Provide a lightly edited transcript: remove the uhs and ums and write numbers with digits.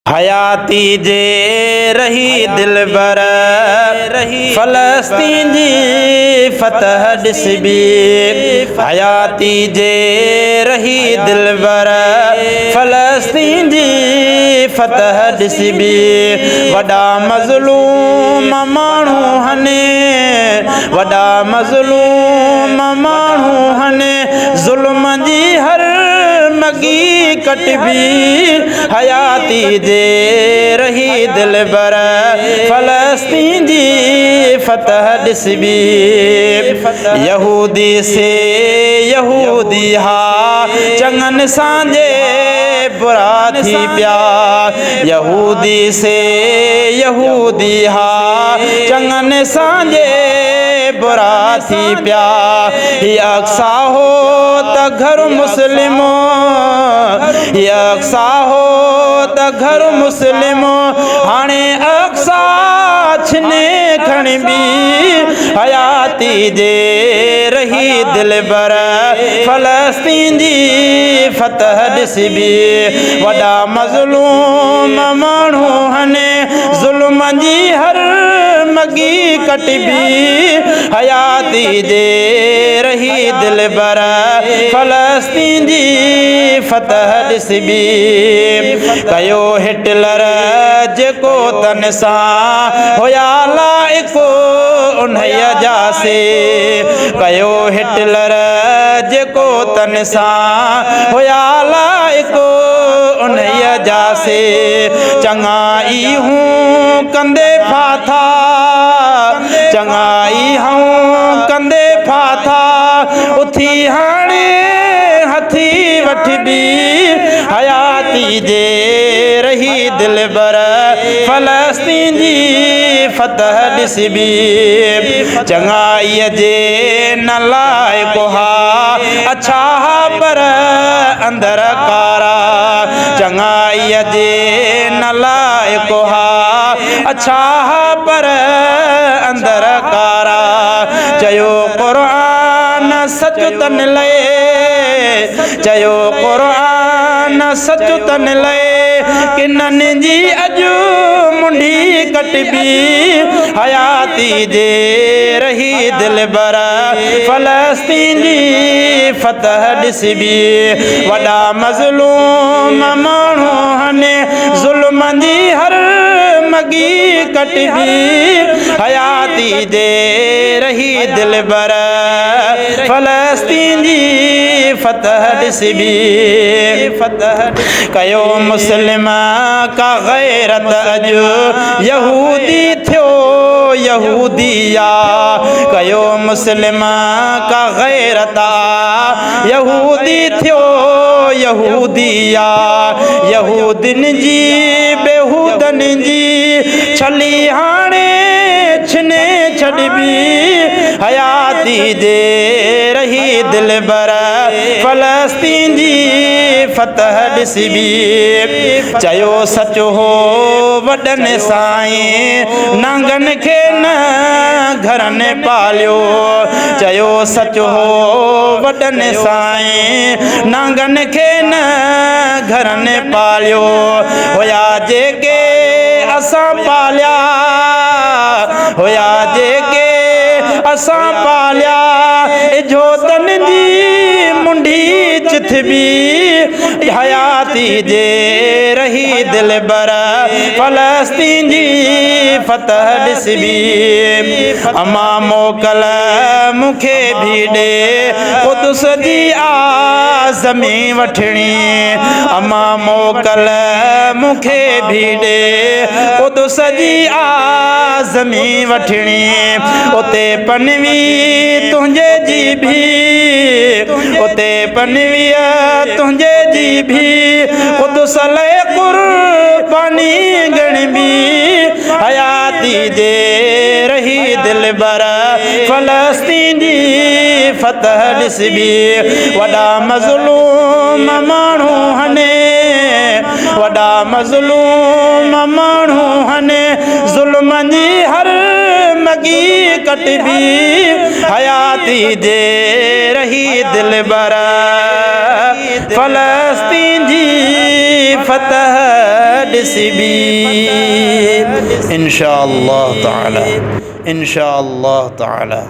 हयाती जे रही दिलबर फलस्तीन जी फतह ॾिसबी। हयाती जे रही दिलबर फलस्तीन जी फतह ॾिसबी। वॾा मज़लूम माण्हू हने, वॾा मज़लूम माण्हू हने, ज़ुल्म जी हर मगी कटबी। हयाती जे रही दिलबर फलस्तीन जी फतह ॾिसबी। यहूदी से यहूदी हा चङनि सांजे बुरा थी पिया। यहूदी से यहूदी हा चङनि सांजे बुरा थी पिया। अक्सा हो त घर मुस्लिमो, अक्सा हो त घर मुस्लिमो, हाणे अक्सा छिने खणबी। हयाती जे रही दिलबर फलस्तीन जी फतह ॾिसबी। वॾा मज़लूम माण्हू हने, ज़ुल्म जी हर मगी कटबी। हयाती जे रही दिलबर फलस्तीन जी फतह ॾिसबी। कयो हिटलर जेको तन सां हुया लाइक़ो उन्हीअ जा से। कयो हिटलर जेको तन सां हुया लाइक़ो उन्हीअ जा से। चङाई हूं कंदे फाथा, चङाई हूं कंदे फाथा, उथी हाणे हथी वठबी। हयाती जे रही दिलबर फलस्तीन जी फतह ॾिसबी। चङाईअ जे न लाइक़ो हा अच्छा पर अंदर कारा। चङाईअ जे न लाइक़ो हा अच्छा पर अंदर कारा। चयो क़ुरान सच तन लए, चयो क़ुरान सच तन लए, किननि जी अॼु मुंडी कटबी। हयाती जे रही दिलबर फलस्तीन जी फतह ॾिसबी। वॾा मज़लूम माण्हू हने, ज़ुल्म जी हर मगी कटबी। हयाती जे रही दिलबर फलस्तीन जी फतह ॾिसबी। कयो मुस्लिम का गैरत अॼु यहूदी थियो यहूदिया। कयो मुस्लिम का गैरत यहूदी थियो यहूदिया। यहूदिन जी बेहूदन जी छली हाणे छिने छॾबी। हयाती जे रही दिलबर फलस्तीन जी फतह ॾिसबी। चयो सच हो वॾनि साईं नांगनि खे न घरनि पालियो। चयो सच हो वॾनि साईं नांगनि खे न घरनि पालियो। हुया जेके असां पालिया, हुया जेके असां पालिया, इजोतन जी मुंडी चिथबी। हयाती जे रही दिलबर फलस्तीन जी फतह ॾिसबी। अमा मोकल मूंखे भी ॾे क़ुदस जी आज़मी वठणी। अमा मोकल मूंखे भी ॾे क़ुदस जी आज़मी वठणी। उते पनवी तुंहिंजे जी भी, उते पनवी तुंहिंजे जी भी, क़ुदस लाइ क़ुर्बानी ॻणबी। हयाती जे रही दिलबर फलस्तीन जी फतह ॾिसबी। वॾा मज़लूम माण्हू हने, वॾा मज़लूम माण्हू हने, ज़ुल्म जी हर मगी कटबी। हयाती जे रही दिलबर फलस्तीन जी फतह मुफलिसिबीन इंशाअल्लाह ताला, इंशाअल्लाह ताला।